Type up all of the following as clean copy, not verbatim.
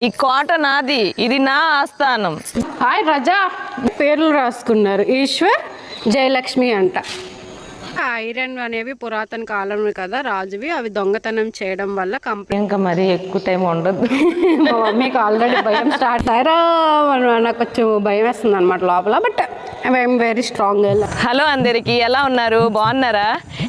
ఈ కోట నాది, ఇది నా ఆస్థానం. హాయ్ రజా, పేర్లు రాసుకున్నారు. ఈశ్వర్, జయలక్ష్మి అంట. ఐరన్ అనేవి పురాతన కాలం కదా రాజువి, అవి దొంగతనం చేయడం వల్ల కంప్లైంట్. ఇంకా మరీ ఎక్కువ టైం ఉండదు. మా మమ్మీకి ఆల్రెడీ భయం స్టార్ట్ అయ్యారా, నాకు కొంచెం భయం వేస్తుంది అనమాట లోపల. But I'm very strong. Hello అందరికీ, ఎలా ఉన్నారు? బాగున్నారా?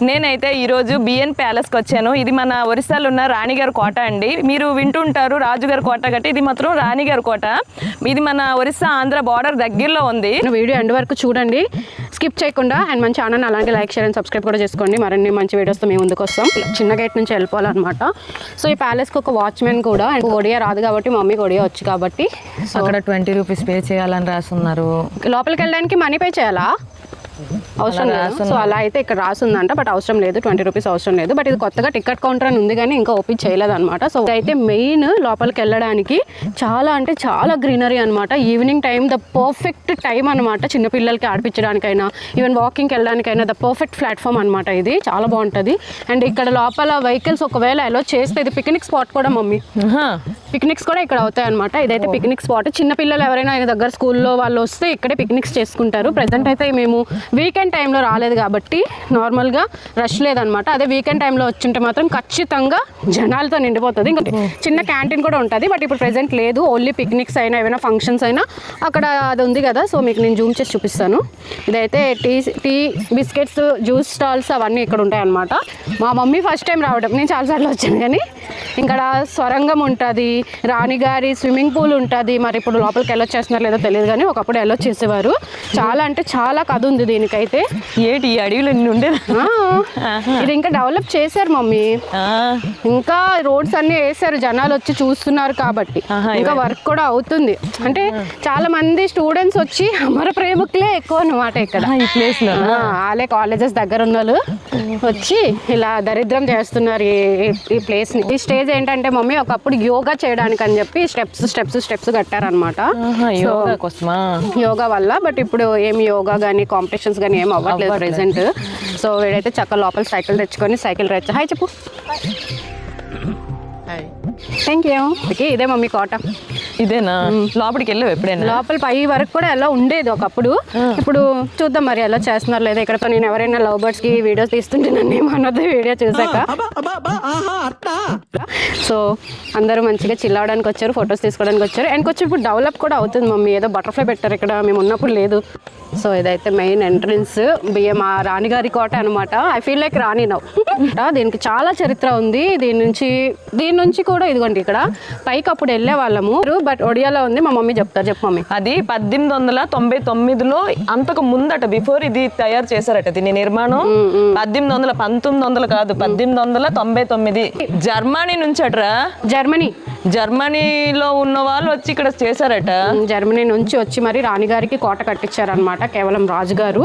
నేనైతే ఈరోజు బిఎన్ ప్యాలెస్కి వచ్చాను. ఇది మన ఒరిస్సాలో ఉన్న రాణిగారి కోట అండి. మీరు వింటుంటారు రాజుగారి కోట గట్టి, ఇది మాత్రం రాణిగారి కోట. ఇది మన ఒరిస్సా ఆంధ్ర బార్డర్ దగ్గరలో ఉంది. వీడియో ఎండ్ వరకు చూడండి, స్కిప్ చేయకుండా. అండ్ మన ఛానల్ అలాగే లైక్, షేర్ అండ్ సబ్స్క్రైబ్ కూడా చేసుకోండి. మరిన్ని మంచి వీడియోస్తో మేము ముందుకు వస్తాం. చిన్న గేట్ నుంచి వెళ్ళిపోవాలన్నమాట. సో ఈ ప్యాలెస్కి ఒక వాచ్మెన్ కూడా, అండ్ ఒడియా రాదు కాబట్టి మమ్మీకి ఒడియా వచ్చు కాబట్టి అక్కడ 20 రూపీస్ పే చేయాలని రాసున్నారు. లోపలికి వెళ్ళడానికి మనీ పే చేయాలా? అవసరం లేదు. సో అలా అయితే ఇక్కడ రాసిందంట, బట్ అవసరం లేదు, 20 రూపీస్ అవసరం లేదు. బట్ ఇది కొత్తగా టికెట్ కౌంటర్ అని ఉంది కానీ ఇంకా ఓపెన్ చేయలేదు అనమాట. సో అయితే మెయిన్ లోపలికి వెళ్ళడానికి చాలా అంటే చాలా గ్రీనరీ అనమాట. Evening time the perfect time అనమాట. చిన్నపిల్లలకి ఆడిపించడానికైనా, ఈవెన్ వాకింగ్కి వెళ్ళడానికైనా ద పర్ఫెక్ట్ ప్లాట్ఫామ్ అనమాట. ఇది చాలా బాగుంటుంది. అండ్ ఇక్కడ లోపల వెహికల్స్ ఒకవేళ అలో చేస్తే, ఇది పిక్నిక్ స్పాట్ కూడా మమ్మీ. పిక్నిక్స్ కూడా ఇక్కడ అవుతాయి అనమాట. ఇదైతే పిక్నిక్ స్పాట్. చిన్నపిల్లలు ఎవరైనా ఆయన దగ్గర స్కూల్లో వాళ్ళు వస్తే ఇక్కడే పిక్నిక్స్ చేసుకుంటారు. ప్రజెంట్ అయితే మేము వీకెండ్ టైంలో రాలేదు కాబట్టి నార్మల్గా రష్ లేదనమాట. అదే వీకెండ్ టైంలో వచ్చింటే మాత్రం ఖచ్చితంగా జనాలతో నిండిపోతుంది. ఇంకా చిన్న క్యాంటీన్ కూడా ఉంటుంది, బట్ ఇప్పుడు ప్రెజెంట్ లేదు. ఓన్లీ పిక్నిక్స్ అయినా ఏమైనా ఫంక్షన్స్ అయినా అక్కడ అది ఉంది కదా. సో మీకు నేను జూమ్ చేసి చూపిస్తాను. ఇదైతే టీ బిస్కెట్స్, జ్యూస్ స్టాల్స్ అవన్నీ ఇక్కడ ఉంటాయి అనమాట. మా మమ్మీ ఫస్ట్ టైం రావడం, నేను చాలాసార్లు వచ్చాను కానీ. ఇక్కడ స్వరంగం ఉంటుంది, రాణిగారి స్విమ్మింగ్ పూల్ ఉంటుంది. మరి ఇప్పుడు లోపలికి వెళ్ళొచ్చేస్తున్నారు లేదో తెలియదు కానీ ఒకప్పుడు వెళ్ళొచ్చేసేవారు. చాలా అంటే చాలా కథ ఉంది దీనికైతే. ఏంటి ఈ అడవిలో ఉండేది? ఇది ఇంకా డెవలప్ చేశారు మమ్మీ. ఇంకా రోడ్స్ అన్ని వేసారు, జనాలు వచ్చి చూస్తున్నారు కాబట్టి. ఇంకా వర్క్ కూడా అవుతుంది. అంటే చాలా మంది స్టూడెంట్స్ వచ్చి అమర ప్రేమికులే ఎక్కువ అన్నమాట ఇక్కడ ఈ ప్లేస్ లో. వాళ్ళే కాలేజెస్ దగ్గర ఉన్న వాళ్ళు వచ్చి ఇలా దరిద్రం చేస్తున్నారు ఈ ప్లేస్ ని. ఈ స్టేజ్ ఏంటంటే మమ్మీ ఒకప్పుడు యోగా చేయడానికి అని చెప్పి స్టెప్స్ కట్టారనమాట. యోగా వల్ల. బట్ ఇప్పుడు ఏమి యోగా కానీ కాంపిటీషన్స్ కానీ ఏం అవ్వట్లేదు ప్రెసెంట్. సో వీడైతే చక్కగా లోపల సైకిల్ తెచ్చుకొని సైకిల్ రైడ్. హాయ్ చెప్పు. Thank you. ఇదే మమ్మీ కోట. ఇదేనా? లోపలికి వెళ్ళావు ఎప్పుడైనా? లోపల పై వరకు కూడా ఎలా ఉండేది ఒకప్పుడు. ఇప్పుడు చూద్దాం మరి ఎలా చేస్తున్నారు లేదా. ఇక్కడ నేను ఎవరైనా లవ్ బర్డ్స్ కి వీడియోస్ తీస్తుంటే నన్ను ఏమన్నది వీడియో చూసాక. సో అందరూ మంచిగా చిల్ అవడానికి వచ్చారు, ఫొటోస్ తీసుకోవడానికి వచ్చారు. అండ్ కొంచెం ఇప్పుడు డెవలప్ కూడా అవుతుంది మమ్మీ. ఏదో బటర్ఫ్లై పెట్టారు ఇక్కడ, మేము ఉన్నప్పుడు లేదు. సో ఇదైతే మెయిన్ ఎంట్రన్స్ మా రాణిగారి కోట అనమాట. I feel like Rani now. దీనికి చాలా చరిత్ర ఉంది. దీని నుంచి కూడా ఇదిగోండి ఇక్కడ పైకి అప్పుడు వెళ్ళే వాళ్ళము, బట్ ఒడియాలో ఉంది. మా మమ్మీ చెప్తారు. చెప్పు మమ్మీ. అది 1899లో అంతకు ముందట, బిఫోర్ ఇది తయారు చేశారట. దీని నిర్మాణం 1800, 1900 కాదు, 1899. జర్మనీ నుంచి అట్రా. జర్మనీలో ఉన్న వాళ్ళు వచ్చి ఇక్కడ చేశారట. జర్మనీ నుంచి వచ్చి మరి రాణిగారికి కోట కట్టించారనమాట, కేవలం రాజుగారు.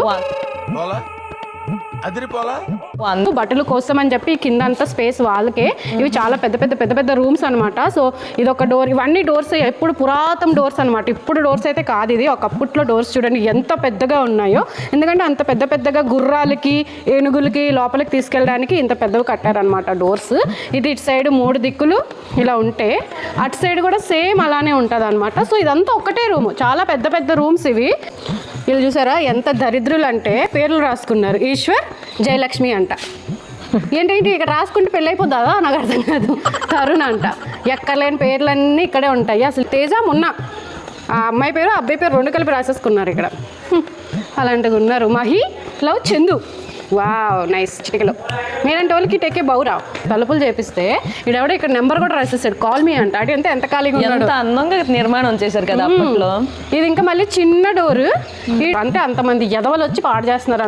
బట్టలు కోసం అని చెప్పి కింద అంతా స్పేస్ వాళ్ళకే. ఇవి చాలా పెద్ద రూమ్స్ అనమాట. సో ఇది ఒక డోర్, ఇవన్నీ డోర్స్ ఎప్పుడు పురాతన డోర్స్ అనమాట. ఇప్పుడు డోర్స్ అయితే కాదు, ఇది ఒకప్పట్లో డోర్స్. చూడండి ఎంత పెద్దగా ఉన్నాయో. ఎందుకంటే అంత పెద్దగా గుర్రాలకి, ఏనుగులకి లోపలికి తీసుకెళ్ళడానికి ఇంత పెద్దవి కట్టారనమాట డోర్స్. ఇది ఇటు సైడ్ 3 దిక్కులు ఇలా ఉంటే, అటు సైడ్ కూడా సేమ్ అలానే ఉంటుంది అనమాట. సో ఇదంతా ఒకటే రూమ్, చాలా పెద్ద రూమ్స్ ఇవి. వీళ్ళు చూసారా ఎంత దరిద్రులు అంటే పేర్లు రాసుకున్నారు. ఈశ్వర్, జయలక్ష్మి అంట. ఏంటంటే ఇక్కడ రాసుకుంటే పెళ్ళి అయిపోద్దా నాకు అర్థం కాదు. తరుణ్ అంట. ఎక్కలేని పేర్లన్నీ ఇక్కడే ఉంటాయి. అసలు తేజ మొన్న ఆ అమ్మాయి పేరు అబ్బాయి పేరు 2 కలిపి రాసేసుకున్నారు ఇక్కడ. అలాంటివి ఉన్నారు. Mahi, love, Chandu. Wow nice. చిటికలో మీరంటే వాళ్ళకి టెక్కే బౌరా తలుపులు చేపిస్తే ఇడెవడో ఇక్కడ నెంబర్ కూడా రాసేసాడు, కాల్ మీ అంట. అంటే ఎంత ఖాళీగా ఉన్నాడు. అందంగా నిర్మాణం చేశారు కదా అప్పట్లో. ఇది ఇంకా మళ్ళీ చిన్న డోరు. అంటే అంతమంది ఎదవలు వచ్చి పాడు చేస్తున్నారు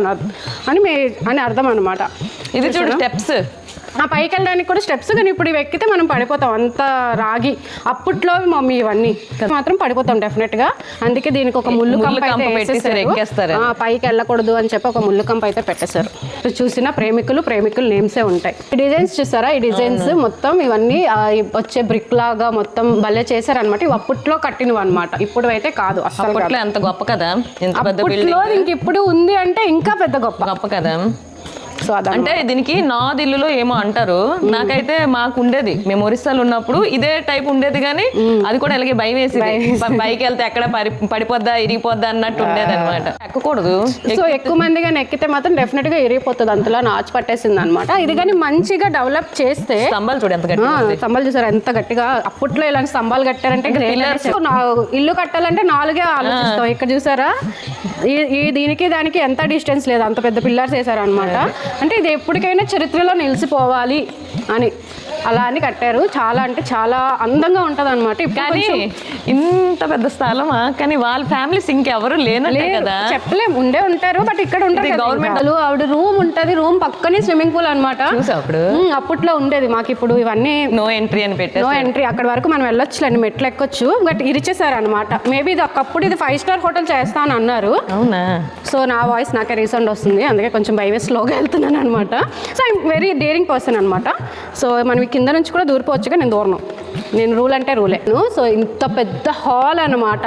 అని అర్థం అనమాట. ఇది చూడు స్టెప్స్. ఆ పైకి వెళ్ళడానికి కూడా స్టెప్స్. కానీ ఇప్పుడు ఇవి ఎక్కితే మనం పడిపోతాం, అంత రాగి. అప్పట్లో మమ్మీ ఇవన్నీ మాత్రం పడిపోతాం డెఫినెట్గా. అందుకే దీనికి ఒక ముళ్ళు కంప ఎక్కేస్తారు. పైకి వెళ్ళకూడదు అని చెప్పి ఒక ముళ్ళు కంప అయితే పెట్టేశారు. చూసిన ప్రేమికులు నేమ్సే ఉంటాయి. ఈ డిజైన్స్ చూసారా? ఈ డిజైన్స్ మొత్తం ఇవన్నీ వచ్చే బ్రిక్ లాగా మొత్తం భలే చేశారనమాట. ఇవి అప్పట్లో కట్టినవి అనమాట, ఇప్పుడు అయితే కాదు. అసలు ఎంత గొప్ప కదా. అప్పట్లో ఇంక ఇప్పుడు ఉంది అంటే ఇంకా పెద్ద గొప్ప కదా. సో అదే అంటే దీనికి నాదిల్లులో ఏమో అంటారు. నాకైతే మాకు ఉండేది, మేము ఒరిస్సాలో ఉన్నప్పుడు ఇదే టైప్ ఉండేది, కానీ అది కూడా అలాగే భయం వేసింది. పైకి వెళ్తే ఎక్కడ పడిపోద్దా ఇరిగిపోద్దా అన్నట్టు ఉండేది అనమాట. ఎక్కకూడదు. సో ఎక్కువ మందిగా ఎక్కితే మాత్రం డెఫినెట్ గా ఇరిగిపోతుంది, అంతలా నాచు పట్టేసింది అనమాట. ఇది కానీ మంచిగా డెవలప్ చేస్తే స్తంభాలు చూడు ఎంత గట్టిగా ఉంది. స్తంభాలు చూసారు ఎంత గట్టిగా, అప్పట్లో ఇలాంటి స్తంభాలు కట్టారంటే ఇల్లు కట్టాలంటే 4 ఆలోచిస్తాం. ఇక్కడ చూసారా ఈ దీనికి దానికి ఎంత డిస్టెన్స్ లేదు, అంత పెద్ద పిల్లర్స్ వేసారు అనమాట. అంటే ఇది ఎప్పటికైనా చరిత్రలో నిలిచిపోవాలి అని అలా అని కట్టారు. చాలా అంటే చాలా అందంగా ఉంటది అనమాట. కానీ ఇంత పెద్ద స్థలమా, కానీ వాళ్ళ ఫ్యామిలీస్ ఇంకెవరు లేనట్లే కదా. చెప్పలేము, ఉంటారు బట్ ఇక్కడ ఉంటారు గవర్నమెంట్. ఆవిడ రూమ్ ఉంటది, రూమ్ పక్కనే స్విమ్మింగ్ పూల్ అనమాట. అప్పట్లో ఉండేది. మాకు ఇప్పుడు ఇవన్నీ నో ఎంట్రీ అని పెట్టారు. నో ఎంట్రీ, అక్కడ వరకు మనం వెళ్ళొచ్చులేండి, మెట్లు ఎక్కొచ్చు, బట్ ఇరిచేసారు అనమాట. మేబీ ఇది ఒకప్పుడు ఇది 5 స్టార్ హోటల్ చేస్తా అని అన్నారు. అవునా? సో నా వాయిస్ నాకే రీసౌండ్ వస్తుంది, అందుకే కొంచెం భయం స్లోగా వెళ్తున్నాను అనమాట. So I'm very daring person అనమాట. సో మనం కింద నుంచి కూడా దూరిపోవచ్చుగా, నేను దూరను. నేను రూల్ అంటే రూలే. సో ఇంత పెద్ద హాల్ అనమాట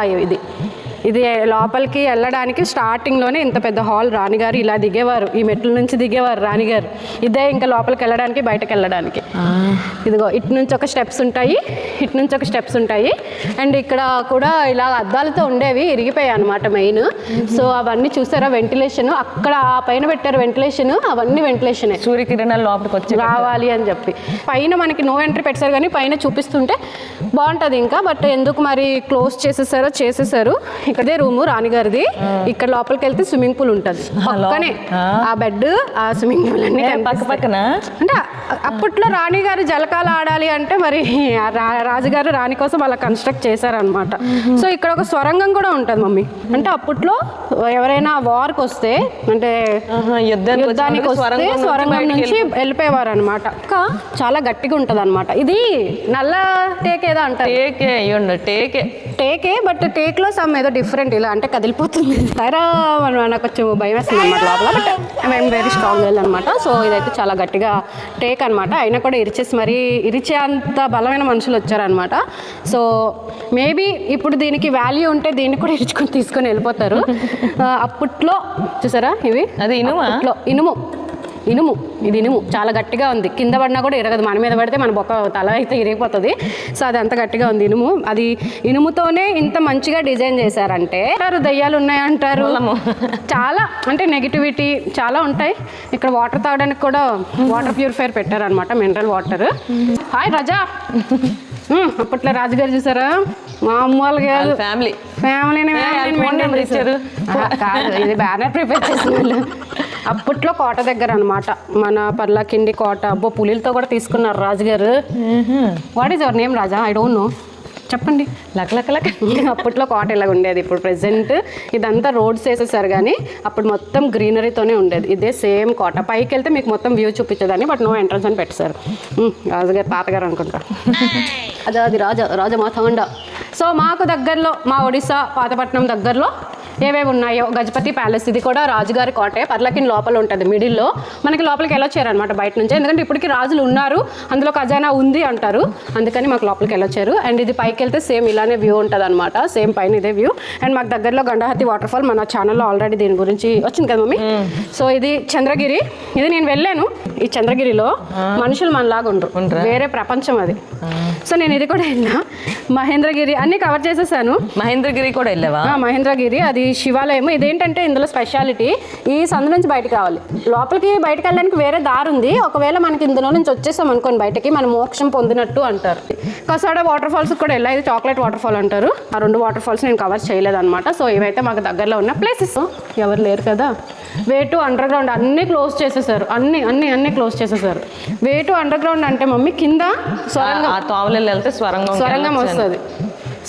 ఇది లోపలికి వెళ్ళడానికి స్టార్టింగ్లోనే ఇంత పెద్ద హాల్. రాణిగారు ఇలా దిగేవారు, ఈ మెట్ల నుంచి దిగేవారు రాణిగారు. ఇదే ఇంకా లోపలికి వెళ్ళడానికి బయటకు వెళ్ళడానికి. ఇదిగో ఇటు నుంచి ఒక స్టెప్స్ ఉంటాయి, ఇటు నుంచి ఒక స్టెప్స్ ఉంటాయి. అండ్ ఇక్కడ కూడా ఇలా అద్దాలతో ఉండేవి, ఇరిగిపోయాయి అనమాట మెయిన్. సో అవన్నీ చూసారా, వెంటిలేషన్ అక్కడ ఆ పైన పెట్టారు వెంటిలేషన్, అవన్నీ వెంటిలేషనే, సూర్యకిరణాలు లోపలికి వచ్చి రావాలి అని చెప్పి. పైన మనకి నో ఎంట్రీ పెట్టారు, కానీ పైన చూపిస్తుంటే బాగుంటుంది ఇంకా. బట్ ఎందుకు మరి క్లోజ్ చేసేసారు. ఇక్కడే రూము రాణిగారిది. ఇక్కడ లోపలికి వెళ్తే స్విమ్మింగ్ పూల్ ఉంటుంది పక్కనే, ఆ బెడ్ ఆ స్విమ్మింగ్ పూల్ అన్ని పక్కన. అంటే అప్పట్లో రాణిగారు జలకాలు ఆడాలి అంటే మరి రాజుగారు రాణి కోసం అలా కన్స్ట్రక్ట్ చేశారనమాట. సో ఇక్కడ ఒక స్వరంగం కూడా ఉంటుంది మమ్మీ. అంటే అప్పట్లో ఎవరైనా వార్కి వస్తే, అంటే యుద్ధానికి వస్తే స్వరంగం నుంచి వెళ్ళిపోయేవారు అనమాట. చాలా గట్టిగా ఉంటుంది అనమాట. ఇది నల్ల టేక్ ఏదో అంటారు, టేకే బట్ టేక్ లో సమ్ ఏదో డిఫరెంట్, ఇలా అంటే కదిలిపోతుంది. నాకు కొంచెం భయం వేస్తుంది అనమాట లోపల, but I'm very strong girl అనమాట. సో ఇదైతే చాలా గట్టిగా టేక్ అనమాట. అయినా కూడా ఇరిచే అంత బలమైన మనుషులు వచ్చారనమాట. సో మేబీ ఇప్పుడు దీనికి వాల్యూ ఉంటే దీన్ని కూడా తీసుకొని వెళ్ళిపోతారు. అప్పట్లో చూసారా ఇవి, అది ఇనుము, ఇది ఇనుము చాలా గట్టిగా ఉంది. కింద పడినా కూడా ఇరగదు, మన మీద పడితే మన బొక్క తల అయితే ఇరిగిపోతుంది. సో అది అంత గట్టిగా ఉంది ఇనుము. అది ఇనుముతోనే ఇంత మంచిగా డిజైన్ చేశారంటే, దయ్యాలు ఉన్నాయంటారు, చాలా అంటే నెగిటివిటీ చాలా ఉంటాయి. ఇక్కడ వాటర్ తాగడానికి కూడా వాటర్ ప్యూరిఫైర్ పెట్టారనమాట, మినరల్ వాటర్. హాయ్ రాజా. అప్పట్లో రాజుగారు చూసారా, మామూలుగా ఫ్యామిలీని కాదు, ఇది బ్యానర్ ప్రిపేర్ చేసిన వాళ్ళు. అప్పట్లో కోట దగ్గర అనమాట, మన పర్లాకిండి కోట. అబ్బో పులిలతో కూడా తీసుకున్నారు రాజుగారు. What is your name Raja? I don't know, చెప్పండి. లక్. అప్పట్లో కోట ఇలా ఉండేది. ఇప్పుడు ప్రెసెంట్ ఇదంతా రోడ్స్ వేసేసారు, కానీ అప్పుడు మొత్తం గ్రీనరీతోనే ఉండేది. ఇదే సేమ్ కోట. పైకి వెళ్తే మీకు మొత్తం వ్యూ చూపించేదాన్ని, బట్ నో ఎంట్రన్స్ అని పెట్టేశారు. రాజుగారు తాతగారు అనుకుంటా. అది రాజమాతాండ. సో మాకు దగ్గరలో, మా ఒడిశా పాతపట్నం దగ్గరలో ఏవేవి ఉన్నాయో, గజపతి ప్యాలెస్, ఇది కూడా రాజుగారి కోటే. పర్లకిన్ లోపల ఉంటుంది, మిడిల్లో. మనకి లోపలికి వెళ్ళొచ్చారనమాట బయట నుంచి, ఎందుకంటే ఇప్పటికి రాజులు ఉన్నారు, అందులో ఖజానా ఉంది అంటారు, అందుకని మాకు లోపలికి వెళ్ళొచ్చారు. అండ్ ఇది పైకి వెళ్తే సేమ్ ఇలానే వ్యూ ఉంటుంది అనమాట, సేమ్ పైన ఇదే వ్యూ. అండ్ మాకు దగ్గరలో గండహతి వాటర్ ఫాల్, మన ఛానల్లో ఆల్రెడీ దీని గురించి వచ్చింది కదా మమ్మీ. సో ఇది చంద్రగిరి. ఇది నేను వెళ్ళాను. ఈ చంద్రగిరిలో మనుషులు మనలాగా ఉండరు, వేరే ప్రపంచం అది. సో నేను ఇది కూడా వెళ్ళా. మహేంద్రగిరి అన్ని కవర్ చేసేసాను. మహేంద్రగిరి కూడా వెళ్ళావా? మహేంద్రగిరి అది శివాలయం. ఇదేంటంటే ఇందులో స్పెషాలిటీ, ఈ సందు నుంచి బయటకు రావాలి. లోపలికి బయటకు వెళ్ళడానికి వేరే దారి ఉంది. ఒకవేళ మనకి ఇందులో నుంచి వచ్చేసాం అనుకోండి బయటకి, మనం మోక్షం పొందినట్టు అంటారు. కసాడ వాటర్ ఫాల్స్ కూడా వెళ్ళా. ఇది చాక్లెట్ వాటర్ ఫాల్ అంటారు. ఆ 2 వాటర్ ఫాల్స్ నేను కవర్ చేయలేదన్నమాట. సో ఇవైతే మాకు దగ్గరలో ఉన్న ప్లేసెస్. ఎవరు లేరు కదా. వే టు అండర్ గ్రౌండ్ అన్నీ క్లోజ్ చేసేసారు, అన్ని క్లోజ్ చేసేసారు. వే టు అండర్ గ్రౌండ్ అంటే మమ్మీ కింద స్వరంగం వస్తుంది.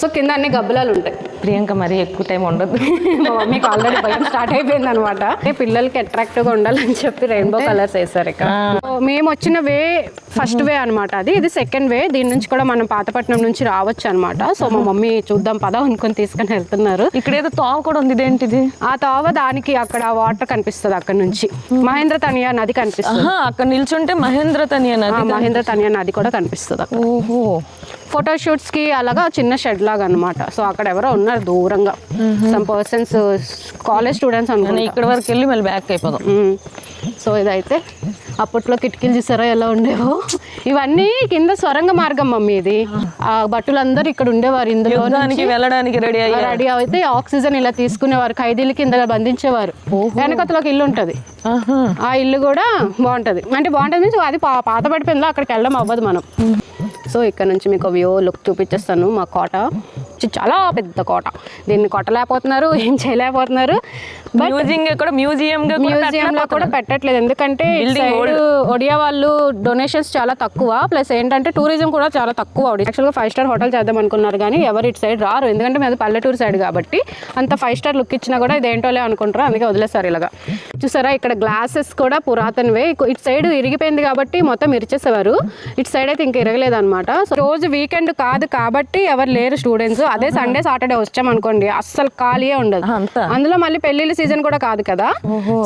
సో కింద అన్ని గబ్బలాలు ఉంటాయి. ప్రియాంక మరి ఎక్కువ టైం ఉండదు, మా మమ్మీకి ఆల్రెడీ భయం స్టార్ట్ అయిపోయింది అనమాట. పిల్లలకి అట్రాక్టివ్గా ఉండాలని చెప్పి రెయిన్బో కలర్స్ వేస్తారు ఇక్కడ. మేము వచ్చిన వే ఫస్ట్ వే అనమాట అది. ఇది సెకండ్ వే. దీని నుంచి కూడా మనం పాతపట్నం నుంచి రావచ్చు అనమాట. సో మా మమ్మీ చూద్దాం పద అనుకొని తీసుకొని వెళ్తున్నారు. ఇక్కడ ఏదో తోవ కూడా ఉంది, ఇదేంటిది? ఆ తోవ దానికి అక్కడ వాటర్ కనిపిస్తుంది, అక్కడ నుంచి మహేంద్ర తనియా నది కనిపిస్తుంది. అక్కడ నిల్చుంటే మహేంద్ర తనియా నది కూడా కనిపిస్తుంది. ఓహో. ఫోటోషూట్స్కి అలాగా చిన్న షెడ్ లాగా అనమాట. సో అక్కడ ఎవరో ఉన్నారు దూరంగా, సమ్ పర్సన్స్, కాలేజ్ స్టూడెంట్స్ అనుకుంటా. ఇక్కడ వరకు వెళ్ళి మళ్ళీ బ్యాక్ అయిపోదాం. సో ఇదైతే అప్పట్లో కిటికీలు చూసారా ఎలా ఉండేవో. ఇవన్నీ కింద సొరంగ మార్గం మమ్మీ ఇది. ఆ భటులందరూ ఇక్కడ ఉండేవారు, ఇందులో వెళ్ళడానికి రెడీ అయితే ఆక్సిజన్ ఇలా తీసుకునేవారు, ఖైదీలు కింద బంధించేవారు. వెనకతలో ఒక ఇల్లు ఉంటుంది, ఆ ఇల్లు కూడా బాగుంటుంది. అంటే బాగుంటుంది మీన్స్ అది పాత పడిపోయిందో అక్కడికి వెళ్ళడం అవ్వదు మనం. సో ఇక్కడ నుంచి మీకు వ్యూ లుక్ చూపించేస్తాను. మా కోట చాలా పెద్ద కోట, దీన్ని కొట్టలేకపోతున్నారు, ఏం చేయలేకపోతున్నారు. మ్యూజియంలో కూడా పెట్టట్లేదు, ఎందుకంటే ఒడియా వాళ్ళు డొనేషన్స్ చాలా తక్కువ, ప్లస్ ఏంటంటే టూరిజం కూడా చాలా తక్కువ. యాక్చువల్గా 5 స్టార్ హోటల్ చేద్దాం అనుకున్నారు కానీ ఎవరు ఇటు సైడ్ రారు, ఎందుకంటే మేము పల్లెటూరు సైడ్ కాబట్టి అంత 5 స్టార్ లుక్ ఇచ్చినా కూడా ఇదేంటోలే అనుకుంటారు, అందుకే వదిలేస్తారు ఇలాగా. చూసారా ఇక్కడ గ్లాసెస్ కూడా పురాతనవే. ఇటు సైడ్ ఇరిగిపోయింది కాబట్టి మొత్తం ఇరిచేసేవారు, ఇటు సైడ్ అయితే ఇంకా ఇరగలేదు అనమాట. సో రోజు వీకెండ్ కాదు కాబట్టి ఎవరు లేరు స్టూడెంట్స్. అదే సండే సాటర్డే వచ్చామనుకోండి అస్సలు ఖాళీయే ఉండదు. అందులో మళ్ళీ పెళ్లిళ్ళ సీజన్ కూడా కాదు కదా,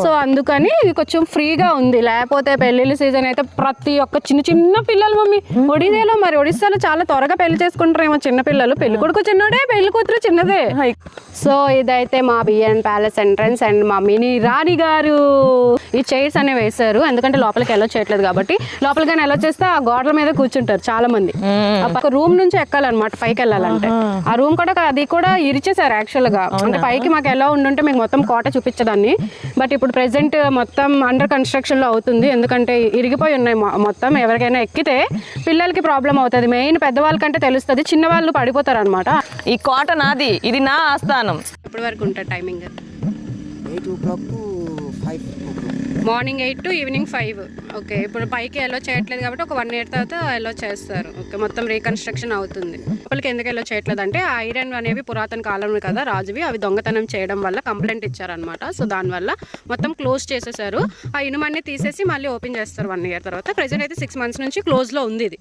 సో అందుకని ఇది కొంచెం ఫ్రీగా ఉంది. లేకపోతే పెళ్లిళ్ళ సీజన్ అయితే ప్రతి ఒక్క చిన్న పిల్లలు మమ్మీ ఒడిశాలో చాలా త్వరగా పెళ్లి చేసుకుంటారేమో చిన్న పిల్లలు. పెళ్లి కొడుకు చిన్నదే, పెళ్లి కూతురు చిన్నదే. సో ఇదైతే మా బిఎన్ ప్యాలెస్ ఎంట్రన్స్ అండ్ మా మినీ రాణి గారు ఈ చైర్స్ అనేవి వేశారు, ఎందుకంటే లోపలికి ఎల్లో చేయట్లేదు కాబట్టి. లోపలికి ఎల్లో చేస్తే ఆ గోడల మీద కూర్చుంటారు చాలా మంది. రూమ్ నుంచి ఎక్కాలన్నమాట పైకి వెళ్ళాలంటే. ఆ రూమ్ కూడా అది కూడా ఇరిచేసారు యాక్చువల్ గా, అంటే పైకి మాకు ఎలా ఉండుంటే మీకు మొత్తం కోట చూపించదాన్ని. బట్ ఇప్పుడు ప్రెసెంట్ మొత్తం అండర్ కన్స్ట్రక్షన్ లో అవుతుంది, ఎందుకంటే ఇరిగిపోయి ఉన్నాయి మొత్తం. ఎవరికైనా ఎక్కితే పిల్లలకి ప్రాబ్లం అవుతుంది, మెయిన్ పెద్దవాళ్ళకంటే తెలుస్తుంది, చిన్న వాళ్ళు పడిపోతారు అనమాట. ఈ కోట నాది, ఇది నా ఆస్థానం. ఎప్పటి వరకు ఉంటుంది timing? Morning 8 to evening 5. Okay, ఇప్పుడు పైకి ఎల్లో చేయట్లేదు కాబట్టి ఒక 1 year తర్వాత ఎల్లో చేస్తారు. ఓకే, మొత్తం రీకన్స్ట్రక్షన్ అవుతుంది. లోపలికి ఎందుకు ఎల్లో చేయట్లేదు అంటే ఐరన్ అనేవి పురాతన కాలం కదా రాజువి, అవి దొంగతనం చేయడం వల్ల కంప్లైంట్ ఇచ్చారనమాట. సో దానివల్ల మొత్తం క్లోజ్ చేసేసారు. ఆ ఇనుమన్నీ తీసేసి మళ్ళీ ఓపెన్ చేస్తారు 1 year తర్వాత. ప్రెజెంట్ అయితే 6 months నుంచి క్లోజ్లో ఉంది ఇది.